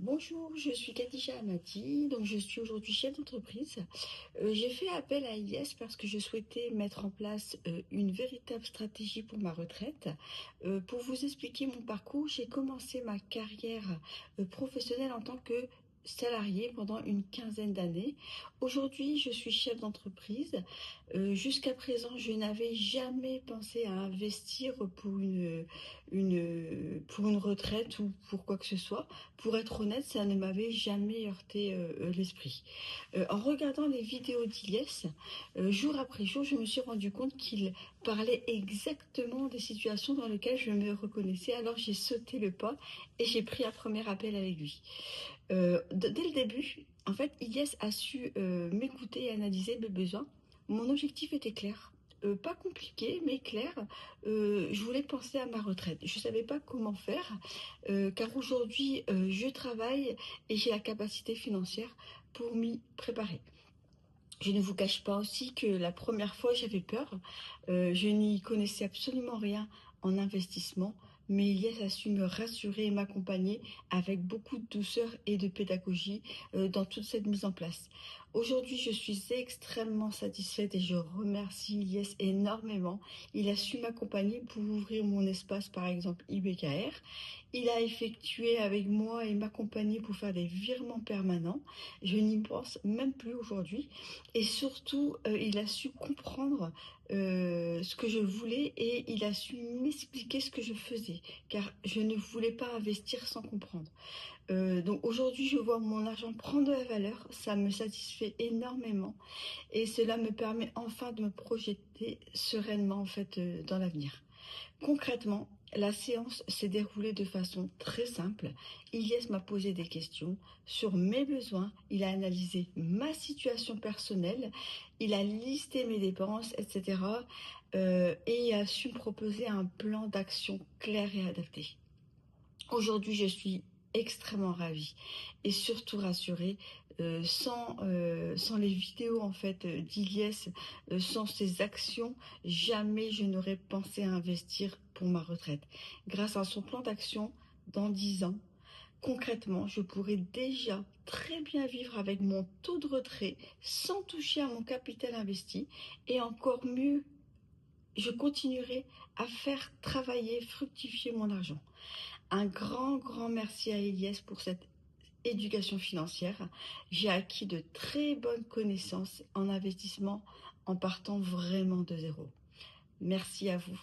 Bonjour, je suis Khadija Amati, donc je suis aujourd'hui chef d'entreprise. J'ai fait appel à Ilyes parce que je souhaitais mettre en place une véritable stratégie pour ma retraite. Pour vous expliquer mon parcours, j'ai commencé ma carrière professionnelle en tant que salariée pendant une quinzaine d'années. Aujourd'hui, je suis chef d'entreprise. Jusqu'à présent, je n'avais jamais pensé à investir pour pour une retraite ou pour quoi que ce soit. Pour être honnête, ça ne m'avait jamais heurté l'esprit. En regardant les vidéos d'Ilyes, jour après jour, je me suis rendu compte qu'il parlait exactement des situations dans lesquelles je me reconnaissais. Alors j'ai sauté le pas et j'ai pris un premier appel avec lui. Dès le début, en fait, Ilyes a su m'écouter et analyser mes besoins. Mon objectif était clair. Pas compliqué, mais clair. Je voulais penser à ma retraite. Je ne savais pas comment faire, car aujourd'hui, je travaille et j'ai la capacité financière pour m'y préparer. Je ne vous cache pas aussi que la première fois, j'avais peur. Je n'y connaissais absolument rien en investissement, mais Elias a su me rassurer et m'accompagner avec beaucoup de douceur et de pédagogie dans toute cette mise en place. Aujourd'hui, je suis extrêmement satisfaite et je remercie Elias énormément. Il a su m'accompagner pour ouvrir mon espace, par exemple IBKR. Il a effectué avec moi et m'accompagner pour faire des virements permanents. Je n'y pense même plus aujourd'hui. Et surtout, il a su comprendre ce que je voulais et il a su m'expliquer ce que je faisais, car je ne voulais pas investir sans comprendre. Donc aujourd'hui, je vois mon argent prendre de la valeur, ça me satisfait énormément et cela me permet enfin de me projeter sereinement en fait dans l'avenir. Concrètement, la séance s'est déroulée de façon très simple. Ilyes m'a posé des questions sur mes besoins, il a analysé ma situation personnelle, il a listé mes dépenses, etc. Et il a su me proposer un plan d'action clair et adapté. Aujourd'hui, je suis extrêmement ravie et surtout rassurée. Sans les vidéos en fait d'Ilyes, sans ses actions, jamais je n'aurais pensé à investir pour ma retraite. Grâce à son plan d'action, dans 10 ans, concrètement, je pourrais déjà très bien vivre avec mon taux de retrait sans toucher à mon capital investi et encore mieux, je continuerai à faire travailler, fructifier mon argent. Un grand merci à Elias pour cette éducation financière. J'ai acquis de très bonnes connaissances en investissement en partant vraiment de zéro. Merci à vous.